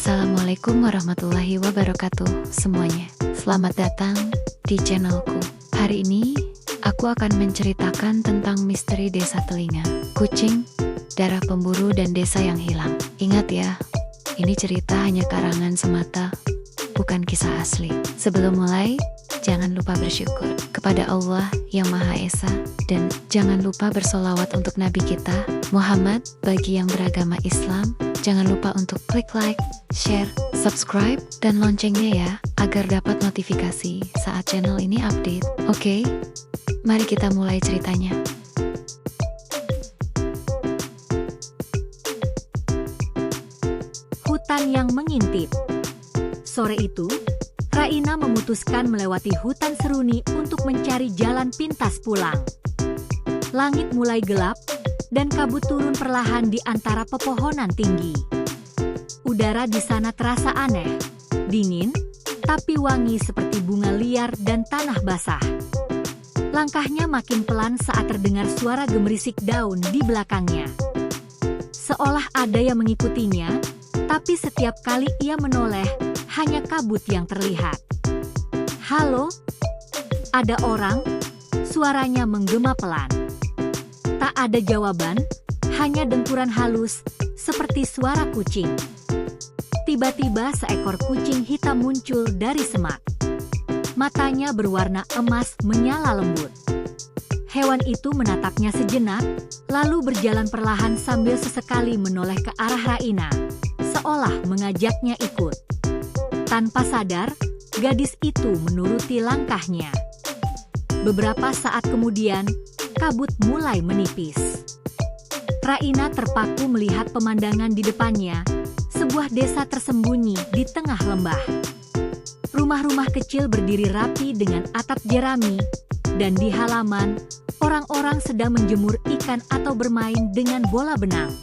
Assalamualaikum warahmatullahi wabarakatuh semuanya. Selamat datang di channelku. Hari ini aku akan menceritakan tentang misteri desa telinga, kucing, darah pemburu dan desa yang hilang. Ingat ya, ini cerita hanya karangan semata, bukan kisah asli. Sebelum mulai, jangan lupa bersyukur kepada Allah yang Maha Esa dan jangan lupa bersolawat untuk Nabi kita Muhammad. Bagi yang beragama Islam, jangan lupa untuk klik like, share, subscribe, dan loncengnya ya, agar dapat notifikasi saat channel ini update. Oke, mari kita mulai ceritanya. Hutan yang mengintip. Sore itu, Raina memutuskan melewati hutan seruni untuk mencari jalan pintas pulang. Langit mulai gelap, dan kabut turun perlahan di antara pepohonan tinggi. Udara di sana terasa aneh, dingin, tapi wangi seperti bunga liar dan tanah basah. Langkahnya makin pelan saat terdengar suara gemerisik daun di belakangnya. Seolah ada yang mengikutinya, tapi setiap kali ia menoleh, hanya kabut yang terlihat. "Halo? Ada orang?" Suaranya menggema pelan. Tak ada jawaban, hanya dengkuran halus, seperti suara kucing. Tiba-tiba seekor kucing hitam muncul dari semak. Matanya berwarna emas menyala lembut. Hewan itu menatapnya sejenak, lalu berjalan perlahan sambil sesekali menoleh ke arah Raina, seolah mengajaknya ikut. Tanpa sadar, gadis itu menuruti langkahnya. Beberapa saat kemudian, kabut mulai menipis. Raina terpaku melihat pemandangan di depannya, sebuah desa tersembunyi di tengah lembah. Rumah-rumah kecil berdiri rapi dengan atap jerami, dan di halaman, orang-orang sedang menjemur ikan atau bermain dengan bola benang.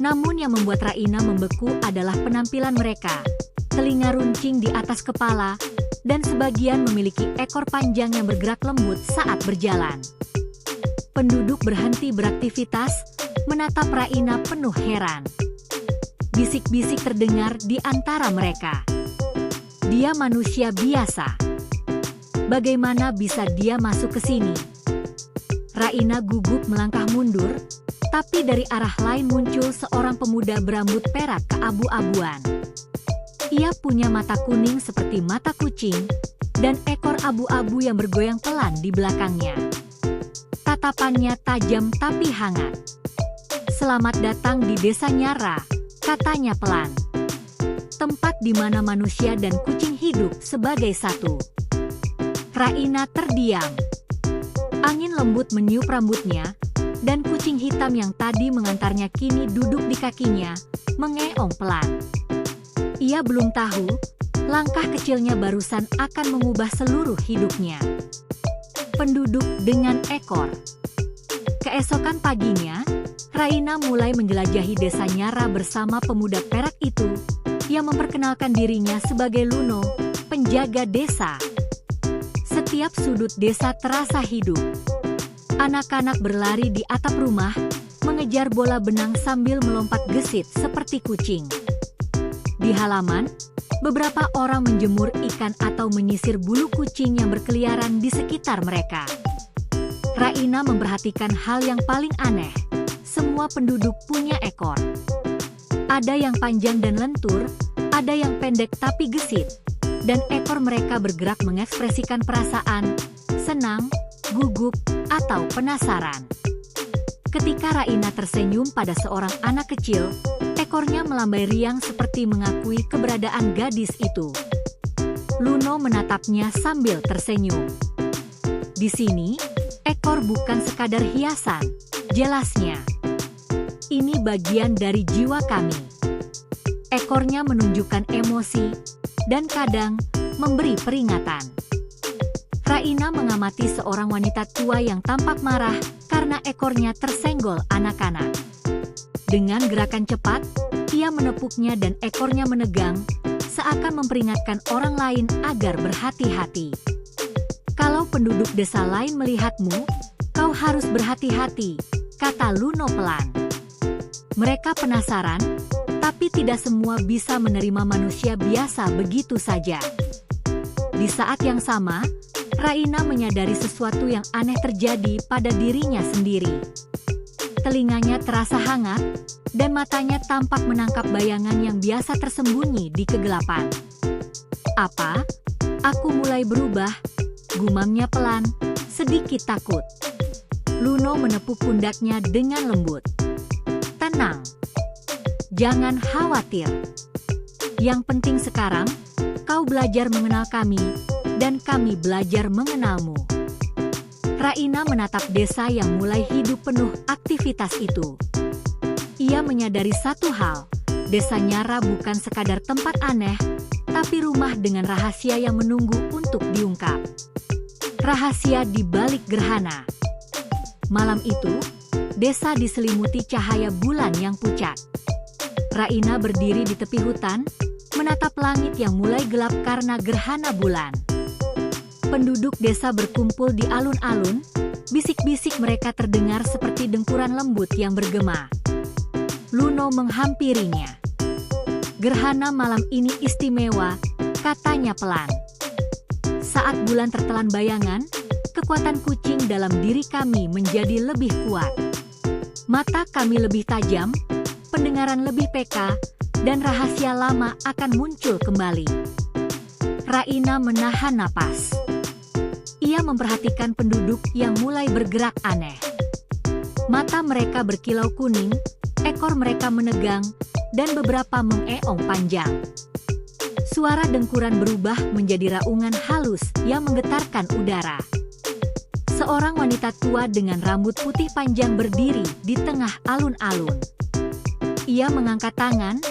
Namun yang membuat Raina membeku adalah penampilan mereka. Telinga runcing di atas kepala, dan sebagian memiliki ekor panjang yang bergerak lembut saat berjalan. Penduduk berhenti beraktivitas, menatap Raina penuh heran. Bisik-bisik terdengar di antara mereka. "Dia manusia biasa. Bagaimana bisa dia masuk ke sini?" Raina gugup melangkah mundur, tapi dari arah lain muncul seorang pemuda berambut perak keabu-abuan. Ia punya mata kuning seperti mata kucing, dan ekor abu-abu yang bergoyang pelan di belakangnya. Tatapannya tajam tapi hangat. "Selamat datang di desa Nyara," katanya pelan. "Tempat di mana manusia dan kucing hidup sebagai satu." Raina terdiam. Angin lembut meniup rambutnya, dan kucing hitam yang tadi mengantarnya kini duduk di kakinya, mengeong pelan. Ia belum tahu, langkah kecilnya barusan akan mengubah seluruh hidupnya. Penduduk dengan ekor. Keesokan paginya, Raina mulai menjelajahi desa Nyara bersama pemuda perak itu, yang memperkenalkan dirinya sebagai Luno, penjaga desa. Setiap sudut desa terasa hidup. Anak-anak berlari di atap rumah, mengejar bola benang sambil melompat gesit seperti kucing. Di halaman, beberapa orang menjemur ikan atau menyisir bulu kucing yang berkeliaran di sekitar mereka. Raina memperhatikan hal yang paling aneh. Semua penduduk punya ekor. Ada yang panjang dan lentur, ada yang pendek tapi gesit, dan ekor mereka bergerak mengekspresikan perasaan, senang, gugup, atau penasaran. Ketika Raina tersenyum pada seorang anak kecil, ekornya melambai riang seperti mengakui keberadaan gadis itu. Luno menatapnya sambil tersenyum. "Di sini, ekor bukan sekadar hiasan," jelasnya. "Ini bagian dari jiwa kami." Ekornya menunjukkan emosi, dan kadang memberi peringatan. Raina mengamati seorang wanita tua yang tampak marah karena ekornya tersenggol anak-anak. Dengan gerakan cepat, ia menepuknya dan ekornya menegang, seakan memperingatkan orang lain agar berhati-hati. "Kalau penduduk desa lain melihatmu, kau harus berhati-hati," kata Luno pelan. Mereka penasaran, Tapi tidak semua bisa menerima manusia biasa begitu saja. Di saat yang sama, Raina menyadari sesuatu yang aneh terjadi pada dirinya sendiri. Telinganya terasa hangat, dan matanya tampak menangkap bayangan yang biasa tersembunyi di kegelapan. Apa? Aku mulai berubah, gumamnya pelan, sedikit takut. Luno menepuk pundaknya dengan lembut. Tenang. Jangan khawatir. Yang penting sekarang, kau belajar mengenal kami, dan kami belajar mengenalmu. Raina menatap desa yang mulai hidup penuh aktivitas itu. Ia menyadari satu hal, desa Nyara bukan sekadar tempat aneh, tapi rumah dengan rahasia yang menunggu untuk diungkap. Rahasia di balik gerhana. Malam itu, desa diselimuti cahaya bulan yang pucat. Raina berdiri di tepi hutan, menatap langit yang mulai gelap karena gerhana bulan. Penduduk desa berkumpul di alun-alun, bisik-bisik mereka terdengar seperti dengkuran lembut yang bergema. Luno menghampirinya. Gerhana malam ini istimewa, katanya pelan. Saat bulan tertelan bayangan, kekuatan kucing dalam diri kami menjadi lebih kuat. Mata kami lebih tajam, pendengaran lebih peka, dan rahasia lama akan muncul kembali. Raina menahan napas. Ia memperhatikan penduduk yang mulai bergerak aneh. Mata mereka berkilau kuning, ekor mereka menegang, dan beberapa mengeong panjang. Suara dengkuran berubah menjadi raungan halus yang menggetarkan udara. Seorang wanita tua dengan rambut putih panjang berdiri di tengah alun-alun. Ia mengangkat tangan,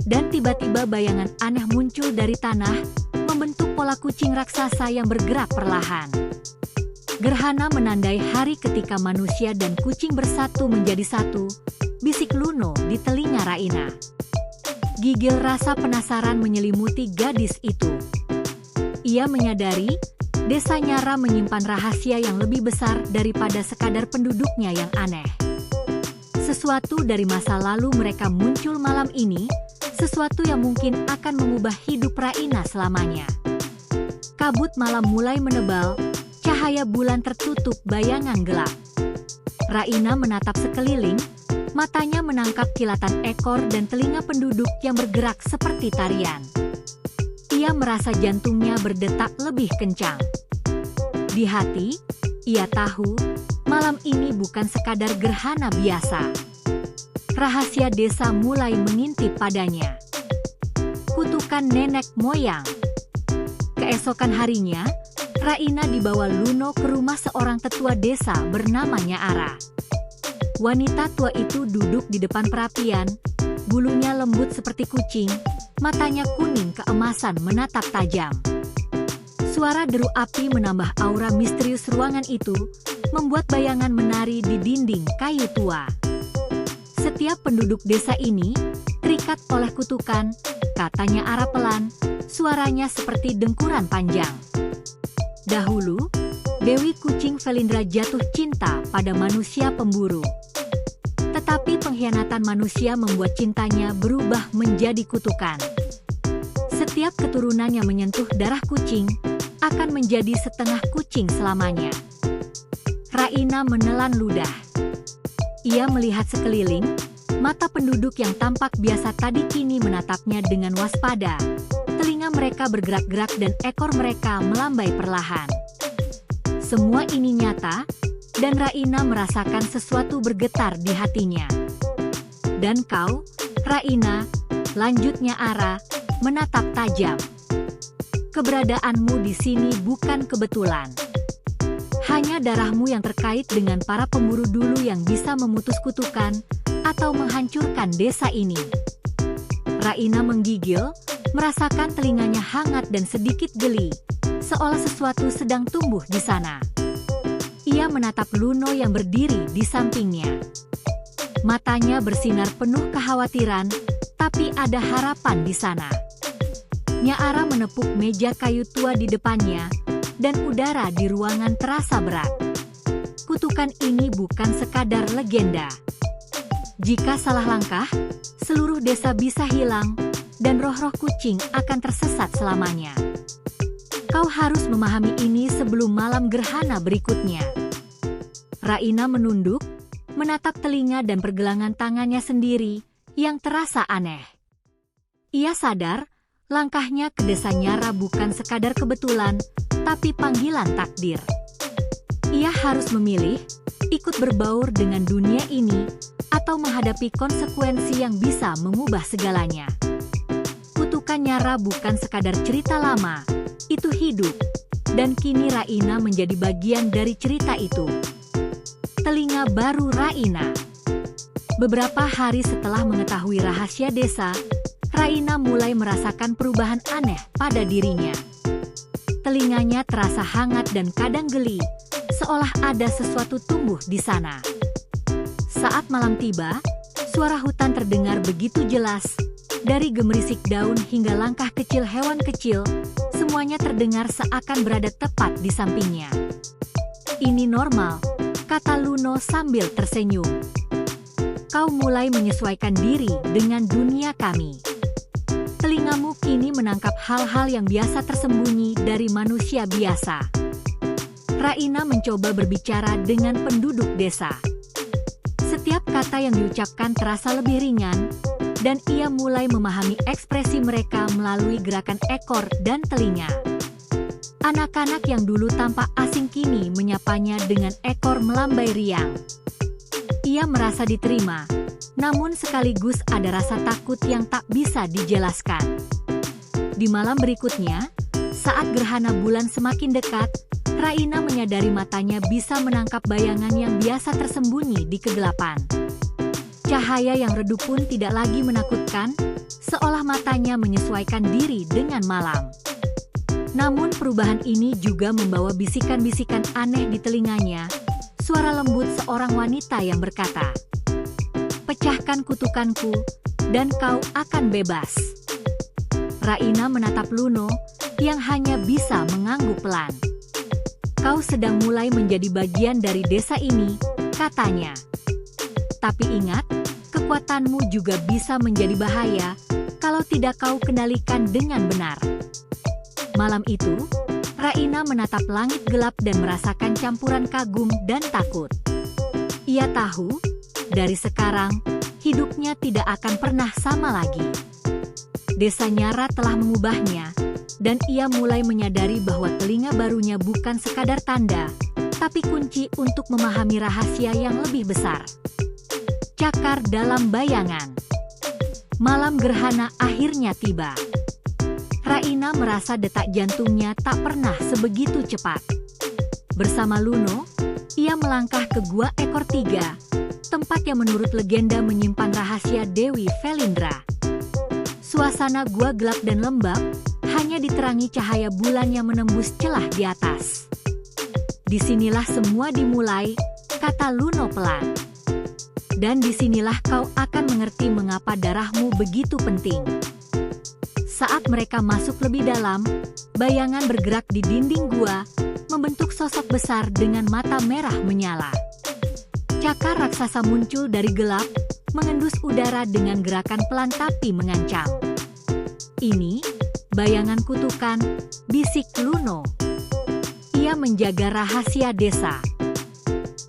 dan tiba-tiba bayangan aneh muncul dari tanah, membentuk pola kucing raksasa yang bergerak perlahan. Gerhana menandai hari ketika manusia dan kucing bersatu menjadi satu, bisik Luno di telinga Raina. Gigil rasa penasaran menyelimuti gadis itu. Ia menyadari, desa Nyara menyimpan rahasia yang lebih besar daripada sekadar penduduknya yang aneh. Sesuatu dari masa lalu mereka muncul malam ini, sesuatu yang mungkin akan mengubah hidup Raina selamanya. Kabut malam mulai menebal, cahaya bulan tertutup bayangan gelap. Raina menatap sekeliling, matanya menangkap kilatan ekor dan telinga penduduk yang bergerak seperti tarian. Ia merasa jantungnya berdetak lebih kencang. Di hati, ia tahu, malam ini bukan sekadar gerhana biasa. Rahasia desa mulai mengintip padanya. Kutukan nenek moyang. Keesokan harinya, Raina dibawa Luno ke rumah seorang tetua desa bernama Nyaara. Wanita tua itu duduk di depan perapian, bulunya lembut seperti kucing, matanya kuning keemasan menatap tajam. Suara deru api menambah aura misterius ruangan itu, membuat bayangan menari di dinding kayu tua. Setiap penduduk desa ini terikat oleh kutukan, katanya Nyaara pelan, suaranya seperti dengkuran panjang. Dahulu, Dewi Kucing Felindra jatuh cinta pada manusia pemburu. Tetapi pengkhianatan manusia membuat cintanya berubah menjadi kutukan. Setiap keturunan yang menyentuh darah kucing akan menjadi setengah kucing selamanya. Raina menelan ludah. Ia melihat sekeliling, mata penduduk yang tampak biasa tadi kini menatapnya dengan waspada. Telinga mereka bergerak-gerak dan ekor mereka melambai perlahan. Semua ini nyata, dan Raina merasakan sesuatu bergetar di hatinya. Dan kau, Raina, lanjutnya Nyaara, menatap tajam. Keberadaanmu di sini bukan kebetulan. Hanya darahmu yang terkait dengan para pemburu dulu yang bisa memutus kutukan atau menghancurkan desa ini. Raina menggigil, merasakan telinganya hangat dan sedikit geli, seolah sesuatu sedang tumbuh di sana. Ia menatap Luno yang berdiri di sampingnya. Matanya bersinar penuh kekhawatiran, tapi ada harapan di sana. Nyaara menepuk meja kayu tua di depannya, dan udara di ruangan terasa berat. Kutukan ini bukan sekadar legenda. Jika salah langkah, seluruh desa bisa hilang, dan roh-roh kucing akan tersesat selamanya. Kau harus memahami ini sebelum malam gerhana berikutnya. Raina menunduk, menatap telinga dan pergelangan tangannya sendiri, yang terasa aneh. Ia sadar, langkahnya ke desa Nyara bukan sekadar kebetulan, tapi panggilan takdir. Ia harus memilih, ikut berbaur dengan dunia ini, atau menghadapi konsekuensi yang bisa mengubah segalanya. Kutukan Nyara bukan sekadar cerita lama, itu hidup, dan kini Raina menjadi bagian dari cerita itu. Telinga baru Raina. Beberapa hari setelah mengetahui rahasia desa, Raina mulai merasakan perubahan aneh pada dirinya. Telinganya terasa hangat dan kadang geli, seolah ada sesuatu tumbuh di sana. Saat malam tiba, suara hutan terdengar begitu jelas. Dari gemerisik daun hingga langkah kecil hewan kecil, semuanya terdengar seakan berada tepat di sampingnya. Ini normal, kata Luno sambil tersenyum. Kau mulai menyesuaikan diri dengan dunia kami. Telingamu kini menangkap hal-hal yang biasa tersembunyi dari manusia biasa. Raina mencoba berbicara dengan penduduk desa. Setiap kata yang diucapkan terasa lebih ringan, dan ia mulai memahami ekspresi mereka melalui gerakan ekor dan telinga. Anak-anak yang dulu tampak asing kini menyapanya dengan ekor melambai riang. Ia merasa diterima, namun sekaligus ada rasa takut yang tak bisa dijelaskan. Di malam berikutnya, saat gerhana bulan semakin dekat, Raina menyadari matanya bisa menangkap bayangan yang biasa tersembunyi di kegelapan. Cahaya yang redup pun tidak lagi menakutkan, seolah matanya menyesuaikan diri dengan malam. Namun perubahan ini juga membawa bisikan-bisikan aneh di telinganya, suara lembut seorang wanita yang berkata, "Pecahkan kutukanku, dan kau akan bebas." Raina menatap Luno, yang hanya bisa mengangguk pelan. "Kau sedang mulai menjadi bagian dari desa ini," katanya. "Tapi ingat, kekuatanmu juga bisa menjadi bahaya kalau tidak kau kendalikan dengan benar." Malam itu, Raina menatap langit gelap dan merasakan campuran kagum dan takut. Ia tahu, dari sekarang, hidupnya tidak akan pernah sama lagi. Desa Nyara telah mengubahnya, dan ia mulai menyadari bahwa telinga barunya bukan sekadar tanda, tapi kunci untuk memahami rahasia yang lebih besar. Cakar dalam bayangan. Malam gerhana akhirnya tiba. Raina merasa detak jantungnya tak pernah sebegitu cepat. Bersama Luno, ia melangkah ke Gua Ekor Tiga, tempat yang menurut legenda menyimpan rahasia Dewi Felindra. Suasana gua gelap dan lembab, hanya diterangi cahaya bulan yang menembus celah di atas. "Disinilah semua dimulai," kata Luno pelan. "Dan disinilah kau akan mengerti mengapa darahmu begitu penting." Saat mereka masuk lebih dalam, bayangan bergerak di dinding gua, membentuk sosok besar dengan mata merah menyala. Cakar raksasa muncul dari gelap, mengendus udara dengan gerakan pelan tapi mengancam. "Ini, bayangan kutukan," bisik Luno. "Ia menjaga rahasia desa.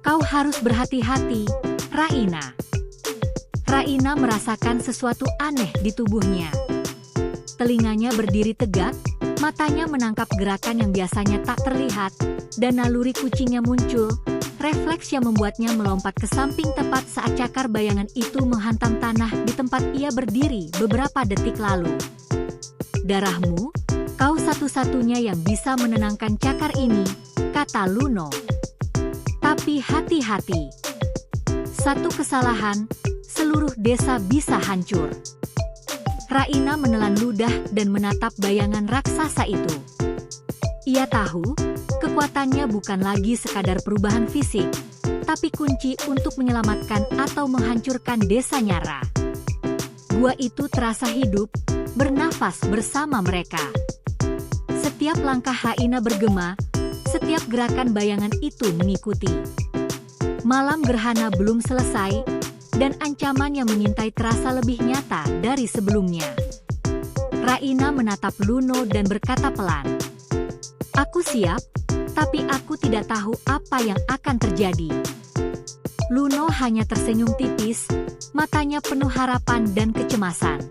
Kau harus berhati-hati, Raina." Raina merasakan sesuatu aneh di tubuhnya. Telinganya berdiri tegak, matanya menangkap gerakan yang biasanya tak terlihat, dan naluri kucingnya muncul, refleks yang membuatnya melompat ke samping tepat saat cakar bayangan itu menghantam tanah di tempat ia berdiri beberapa detik lalu. "Darahmu, kau satu-satunya yang bisa menenangkan cakar ini," kata Luno. "Tapi hati-hati. Satu kesalahan, seluruh desa bisa hancur." Raina menelan ludah dan menatap bayangan raksasa itu. Ia tahu, kekuatannya bukan lagi sekadar perubahan fisik, tapi kunci untuk menyelamatkan atau menghancurkan desa Nyara. Gua itu terasa hidup, bernafas bersama mereka. Setiap langkah Raina bergema, setiap gerakan bayangan itu mengikuti. Malam gerhana belum selesai, dan ancaman yang mengintai terasa lebih nyata dari sebelumnya. Raina menatap Luno dan berkata pelan, "Aku siap, tapi aku tidak tahu apa yang akan terjadi." Luno hanya tersenyum tipis, matanya penuh harapan dan kecemasan.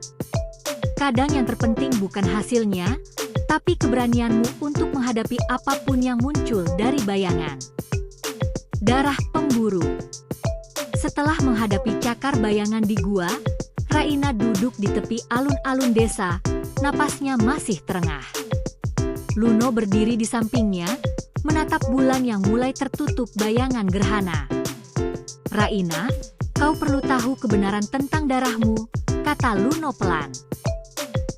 "Kadang yang terpenting bukan hasilnya, tapi keberanianmu untuk menghadapi apapun yang muncul dari bayangan." Darah pemburu. Setelah menghadapi cakar bayangan di gua, Raina duduk di tepi alun-alun desa, napasnya masih terengah. Luno berdiri di sampingnya, menatap bulan yang mulai tertutup bayangan gerhana. "Raina, kau perlu tahu kebenaran tentang darahmu," kata Luno pelan.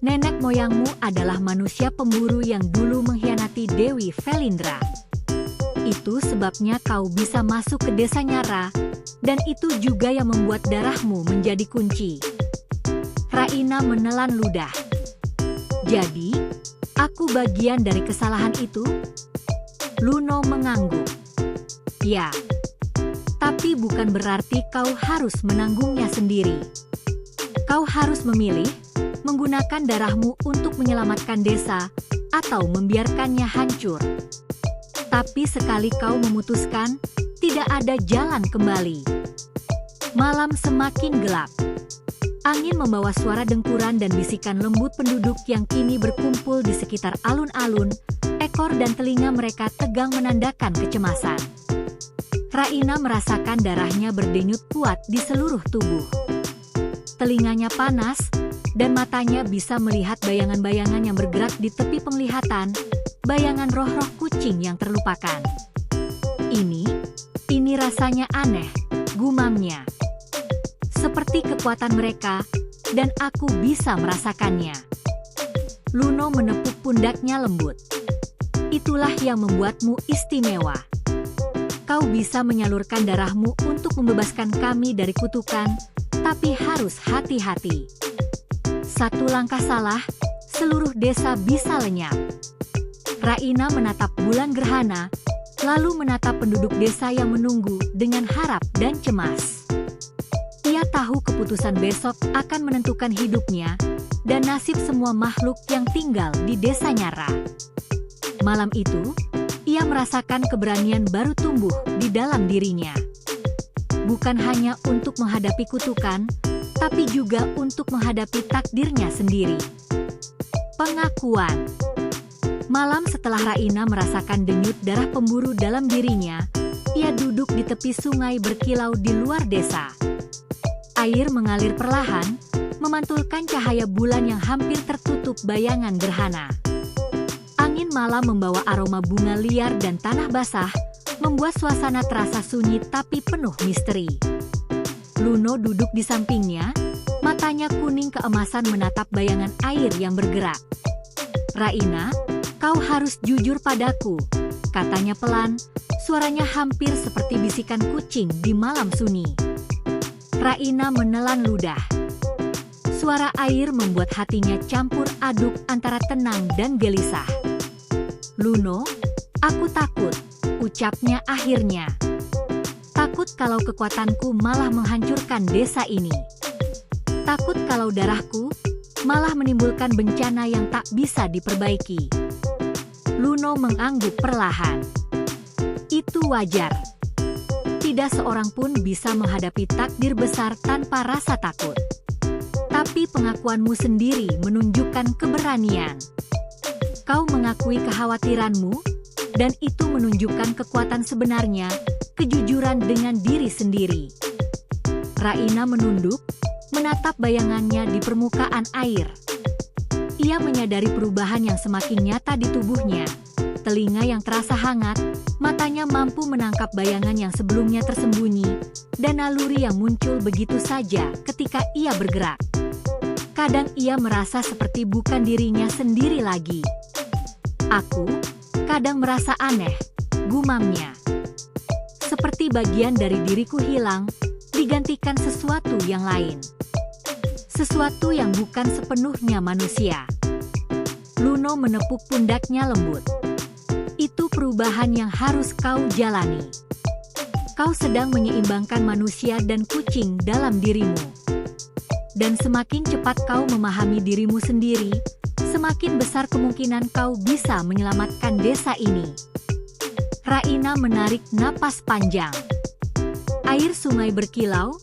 "Nenek moyangmu adalah manusia pemburu yang dulu mengkhianati Dewi Felindra. Itu sebabnya kau bisa masuk ke desa Nyara, dan itu juga yang membuat darahmu menjadi kunci." Raina menelan ludah. "Jadi, aku bagian dari kesalahan itu?" Luno mengangguk. "Ya, tapi bukan berarti kau harus menanggungnya sendiri. Kau harus memilih, menggunakan darahmu untuk menyelamatkan desa, atau membiarkannya hancur. Tapi sekali kau memutuskan, tidak ada jalan kembali." Malam semakin gelap. Angin membawa suara dengkuran dan bisikan lembut penduduk yang kini berkumpul di sekitar alun-alun. Ekor dan telinga mereka tegang menandakan kecemasan. Raina merasakan darahnya berdenyut kuat di seluruh tubuh. Telinganya panas, dan matanya bisa melihat bayangan-bayangan yang bergerak di tepi penglihatan, bayangan roh-roh kucing yang terlupakan. Ini rasanya aneh, gumamnya. "Seperti kekuatan mereka, dan aku bisa merasakannya." Luno menepuk pundaknya lembut. "Itulah yang membuatmu istimewa. Kau bisa menyalurkan darahmu untuk membebaskan kami dari kutukan, tapi harus hati-hati. Satu langkah salah, seluruh desa bisa lenyap." Raina menatap bulan gerhana, lalu menatap penduduk desa yang menunggu dengan harap dan cemas. Ia tahu keputusan besok akan menentukan hidupnya dan nasib semua makhluk yang tinggal di desa Nyara. Malam itu, ia merasakan keberanian baru tumbuh di dalam dirinya. Bukan hanya untuk menghadapi kutukan, tapi juga untuk menghadapi takdirnya sendiri. Pengakuan. Malam setelah Raina merasakan denyut darah pemburu dalam dirinya, ia duduk di tepi sungai berkilau di luar desa. Air mengalir perlahan, memantulkan cahaya bulan yang hampir tertutup bayangan gerhana. Angin malam membawa aroma bunga liar dan tanah basah, membuat suasana terasa sunyi tapi penuh misteri. Luno duduk di sampingnya, matanya kuning keemasan menatap bayangan air yang bergerak. "Raina, kau harus jujur padaku," katanya pelan, suaranya hampir seperti bisikan kucing di malam sunyi. Raina menelan ludah. Suara air membuat hatinya campur aduk antara tenang dan gelisah. "Luno, aku takut," ucapnya akhirnya. "Takut kalau kekuatanku malah menghancurkan desa ini. Takut kalau darahku malah menimbulkan bencana yang tak bisa diperbaiki." Luno mengangguk perlahan. "Itu wajar. Tidak seorang pun bisa menghadapi takdir besar tanpa rasa takut. Tapi pengakuanmu sendiri menunjukkan keberanian. Kau mengakui kekhawatiranmu, dan itu menunjukkan kekuatan sebenarnya, kejujuran dengan diri sendiri." Raina menunduk, menatap bayangannya di permukaan air. Ia menyadari perubahan yang semakin nyata di tubuhnya. Telinga yang terasa hangat, matanya mampu menangkap bayangan yang sebelumnya tersembunyi, dan naluri yang muncul begitu saja ketika ia bergerak. Kadang ia merasa seperti bukan dirinya sendiri lagi. "Aku kadang merasa aneh," gumamnya. "Seperti bagian dari diriku hilang, digantikan sesuatu yang lain. Sesuatu yang bukan sepenuhnya manusia." Luno menepuk pundaknya lembut. "Itu perubahan yang harus kau jalani. Kau sedang menyeimbangkan manusia dan kucing dalam dirimu. Dan semakin cepat kau memahami dirimu sendiri, semakin besar kemungkinan kau bisa menyelamatkan desa ini. Raina menarik napas panjang. Air sungai berkilau,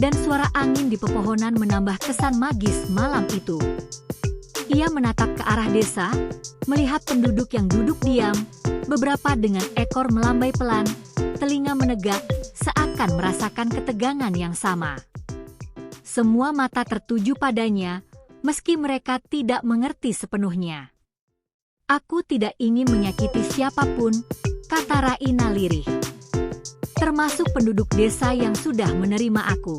dan suara angin di pepohonan menambah kesan magis malam itu. Ia menatap ke arah desa, melihat penduduk yang duduk diam, beberapa dengan ekor melambai pelan, telinga menegak, seakan merasakan ketegangan yang sama. Semua mata tertuju padanya, meski mereka tidak mengerti sepenuhnya. Aku tidak ingin menyakiti siapapun, kata Raina lirih. Termasuk penduduk desa yang sudah menerima aku.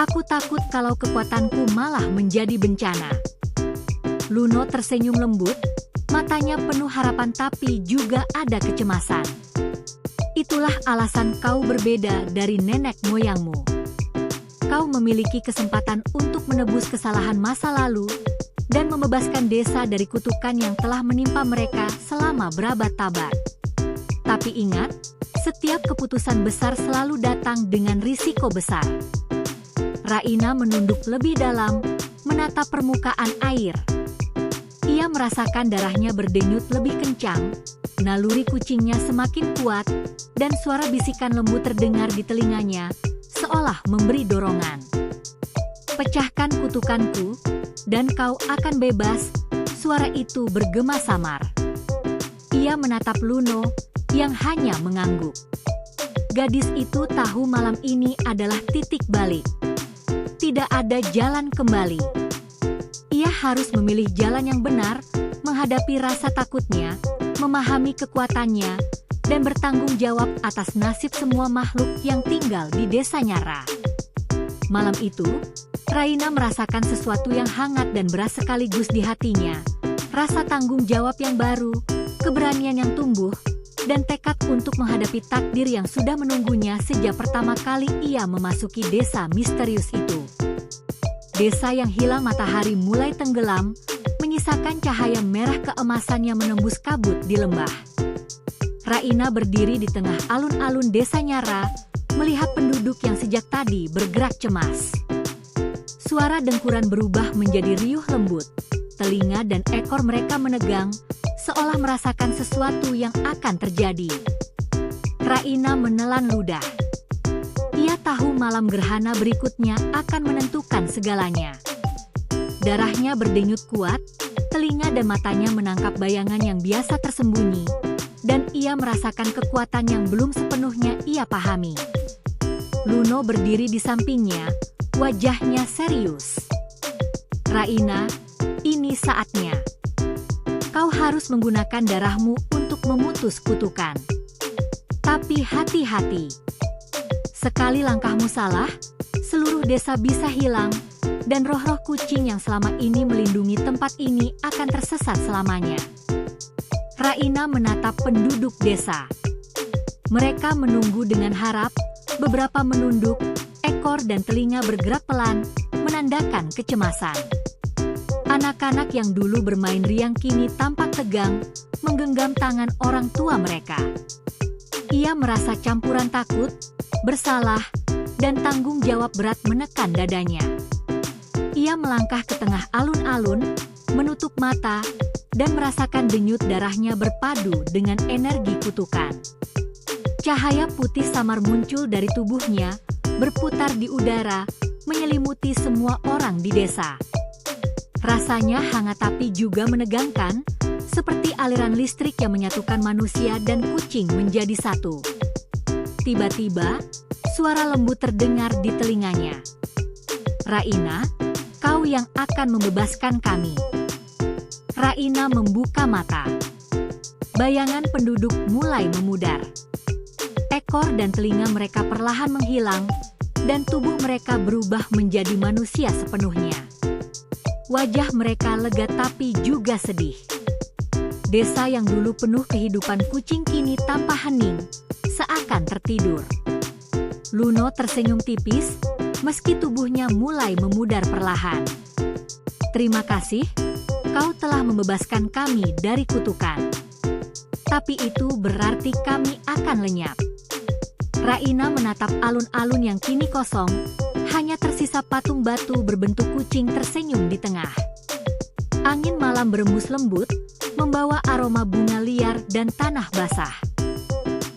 Aku takut kalau kekuatanku malah menjadi bencana. Luno tersenyum lembut, matanya penuh harapan tapi juga ada kecemasan. Itulah alasan kau berbeda dari nenek moyangmu. Kau memiliki kesempatan untuk menebus kesalahan masa lalu dan membebaskan desa dari kutukan yang telah menimpa mereka selama berabad-abad. Tapi ingat, setiap keputusan besar selalu datang dengan risiko besar. Raina menunduk lebih dalam, menatap permukaan air. Ia merasakan darahnya berdenyut lebih kencang, naluri kucingnya semakin kuat, dan suara bisikan lembut terdengar di telinganya, seolah memberi dorongan. Pecahkan kutukanku, dan kau akan bebas, suara itu bergema samar. Ia menatap Luno, yang hanya mengangguk. Gadis itu tahu malam ini adalah titik balik. Tidak ada jalan kembali. Ia harus memilih jalan yang benar, menghadapi rasa takutnya, memahami kekuatannya, dan bertanggung jawab atas nasib semua makhluk yang tinggal di desa Nyara. Malam itu, Raina merasakan sesuatu yang hangat dan berat sekaligus di hatinya. Rasa tanggung jawab yang baru, keberanian yang tumbuh, dan tekad untuk menghadapi takdir yang sudah menunggunya sejak pertama kali ia memasuki desa misterius itu. Desa yang hilang matahari mulai tenggelam, menyisakan cahaya merah keemasan yang menembus kabut di lembah. Raina berdiri di tengah alun-alun desa Nyara, melihat penduduk yang sejak tadi bergerak cemas. Suara dengkuran berubah menjadi riuh lembut, telinga dan ekor mereka menegang, seolah merasakan sesuatu yang akan terjadi. Raina menelan ludah. Ia tahu malam gerhana berikutnya akan menentukan segalanya. Darahnya berdenyut kuat, telinga dan matanya menangkap bayangan yang biasa tersembunyi, dan ia merasakan kekuatan yang belum sepenuhnya ia pahami. Luno berdiri di sampingnya, wajahnya serius. Raina, ini saatnya. Kau harus menggunakan darahmu untuk memutus kutukan. Tapi hati-hati. Sekali langkahmu salah, seluruh desa bisa hilang, dan roh-roh kucing yang selama ini melindungi tempat ini akan tersesat selamanya. Raina menatap penduduk desa. Mereka menunggu dengan harap, beberapa menunduk, ekor dan telinga bergerak pelan, menandakan kecemasan. Anak-anak yang dulu bermain riang kini tampak tegang, menggenggam tangan orang tua mereka. Ia merasa campuran takut, bersalah, dan tanggung jawab berat menekan dadanya. Ia melangkah ke tengah alun-alun, menutup mata, dan merasakan denyut darahnya berpadu dengan energi kutukan. Cahaya putih samar muncul dari tubuhnya, berputar di udara, menyelimuti semua orang di desa. Rasanya hangat tapi juga menegangkan, seperti aliran listrik yang menyatukan manusia dan kucing menjadi satu. Tiba-tiba, suara lembut terdengar di telinganya. Raina, kau yang akan membebaskan kami. Raina membuka mata. Bayangan penduduk mulai memudar. Ekor dan telinga mereka perlahan menghilang, dan tubuh mereka berubah menjadi manusia sepenuhnya. Wajah mereka lega tapi juga sedih. Desa yang dulu penuh kehidupan kucing kini tampak hening, seakan tertidur. Luno tersenyum tipis, meski tubuhnya mulai memudar perlahan. Terima kasih, kau telah membebaskan kami dari kutukan. tapi itu berarti kami akan lenyap. Raina menatap alun-alun yang kini kosong, hanya tersisa patung batu berbentuk kucing tersenyum di tengah. Angin malam berembus lembut, membawa aroma bunga liar dan tanah basah.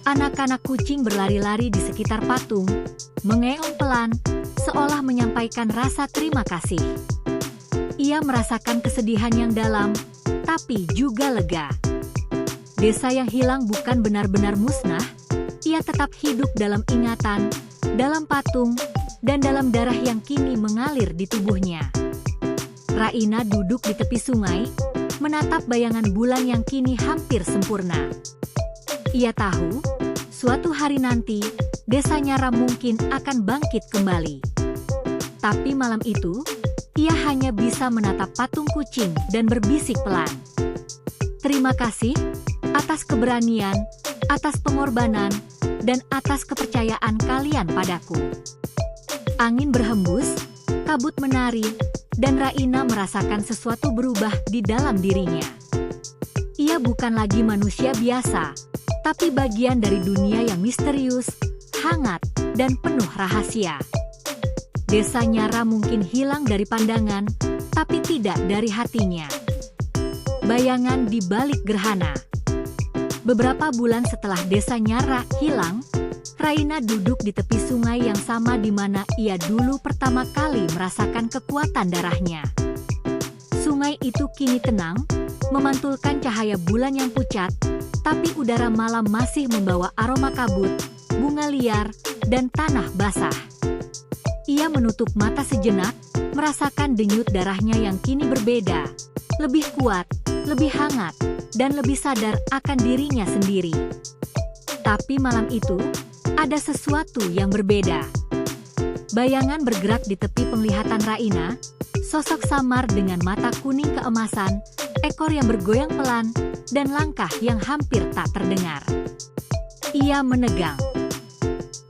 Anak-anak kucing berlari-lari di sekitar patung, mengeong pelan, seolah menyampaikan rasa terima kasih. Ia merasakan kesedihan yang dalam, tapi juga lega. Desa yang hilang bukan benar-benar musnah, ia tetap hidup dalam ingatan, dalam patung, dan dalam darah yang kini mengalir di tubuhnya. Raina duduk di tepi sungai, menatap bayangan bulan yang kini hampir sempurna. Ia tahu, suatu hari nanti, Desa Nyara mungkin akan bangkit kembali. Tapi malam itu, ia hanya bisa menatap patung kucing dan berbisik pelan. Terima kasih, atas keberanian, atas pengorbanan, dan atas kepercayaan kalian padaku. Angin berhembus, kabut menari, dan Raina merasakan sesuatu berubah di dalam dirinya. Ia bukan lagi manusia biasa, tapi bagian dari dunia yang misterius, hangat, dan penuh rahasia. Desa Nyara mungkin hilang dari pandangan, tapi tidak dari hatinya. Bayangan di balik gerhana. Beberapa bulan setelah Desa Nyara hilang, Raina duduk di tepi sungai yang sama di mana ia dulu pertama kali merasakan kekuatan darahnya. Sungai itu kini tenang, memantulkan cahaya bulan yang pucat, tapi udara malam masih membawa aroma kabut, bunga liar, dan tanah basah. Ia menutup mata sejenak, merasakan denyut darahnya yang kini berbeda, lebih kuat, lebih hangat, dan lebih sadar akan dirinya sendiri. Tapi malam itu, ada sesuatu yang berbeda. Bayangan bergerak di tepi penglihatan Raina, sosok samar dengan mata kuning keemasan, ekor yang bergoyang pelan, dan langkah yang hampir tak terdengar. Ia menegang.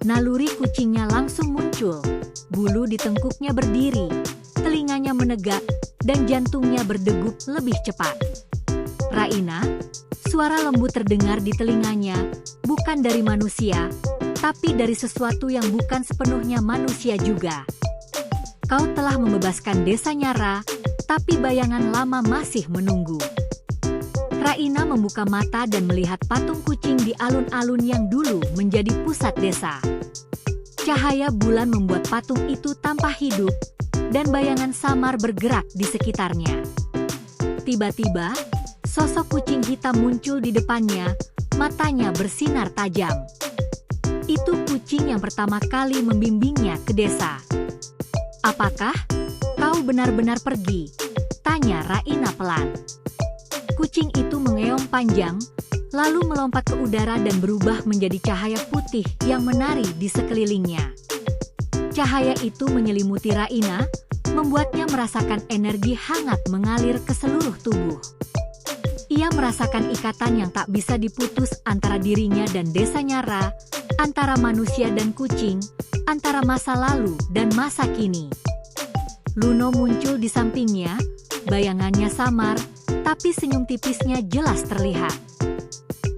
Naluri kucingnya langsung muncul, bulu di tengkuknya berdiri, telinganya menegak, dan jantungnya berdegup lebih cepat. Raina, suara lembut terdengar di telinganya, bukan dari manusia, tapi dari sesuatu yang bukan sepenuhnya manusia juga. Kau telah membebaskan Desa Nyara, tapi bayangan lama masih menunggu. Raina membuka mata dan melihat patung kucing di alun-alun yang dulu menjadi pusat desa. Cahaya bulan membuat patung itu tampak hidup, dan bayangan samar bergerak di sekitarnya. Tiba-tiba, sosok kucing hitam muncul di depannya, matanya bersinar tajam. Itu kucing yang pertama kali membimbingnya ke desa. "Apakah kau benar-benar pergi?" tanya Raina pelan. Kucing itu mengeong panjang, lalu melompat ke udara dan berubah menjadi cahaya putih yang menari di sekelilingnya. Cahaya itu menyelimuti Raina, membuatnya merasakan energi hangat mengalir ke seluruh tubuh. Ia merasakan ikatan yang tak bisa diputus antara dirinya dan Desa Nyara, antara manusia dan kucing, antara masa lalu dan masa kini. Luno muncul di sampingnya, bayangannya samar, tapi senyum tipisnya jelas terlihat.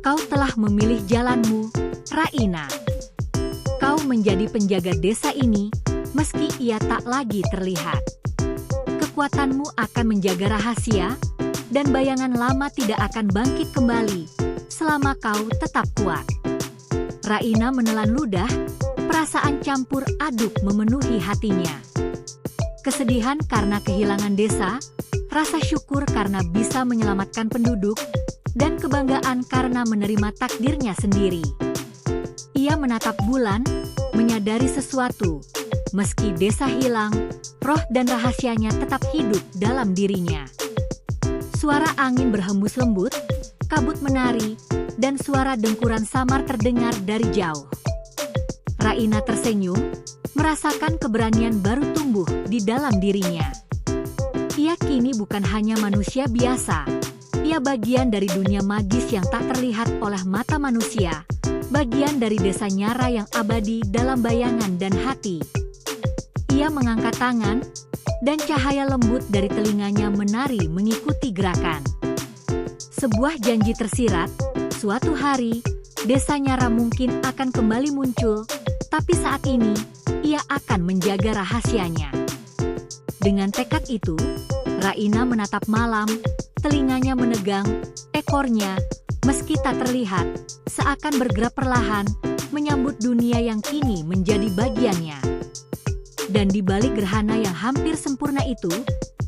"Kau telah memilih jalanmu, Raina. Kau menjadi penjaga desa ini, meski ia tak lagi terlihat. Kekuatanmu akan menjaga rahasia, dan bayangan lama tidak akan bangkit kembali, selama kau tetap kuat." Raina menelan ludah, perasaan campur aduk memenuhi hatinya. Kesedihan karena kehilangan desa, rasa syukur karena bisa menyelamatkan penduduk, dan kebanggaan karena menerima takdirnya sendiri. Ia menatap bulan, menyadari sesuatu. Meski desa hilang, roh dan rahasianya tetap hidup dalam dirinya. Suara angin berhembus lembut, kabut menari, dan suara dengkuran samar terdengar dari jauh. Raina tersenyum, merasakan keberanian baru tumbuh di dalam dirinya. Ia kini bukan hanya manusia biasa, ia bagian dari dunia magis yang tak terlihat oleh mata manusia, bagian dari Desa Nyara yang abadi dalam bayangan dan hati. Ia mengangkat tangan, dan cahaya lembut dari telinganya menari mengikuti gerakan. Sebuah janji tersirat, Suatu hari, desa Nyara mungkin akan kembali muncul, tapi saat ini, ia akan menjaga rahasianya. Dengan tekad itu, Raina menatap malam, telinganya menegang, ekornya, meski tak terlihat, seakan bergerak perlahan, menyambut dunia yang kini menjadi bagiannya. Dan di balik gerhana yang hampir sempurna itu,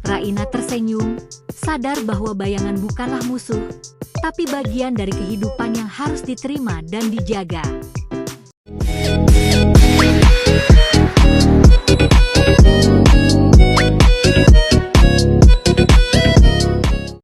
Raina tersenyum, sadar bahwa bayangan bukanlah musuh, tapi bagian dari kehidupan yang harus diterima dan dijaga.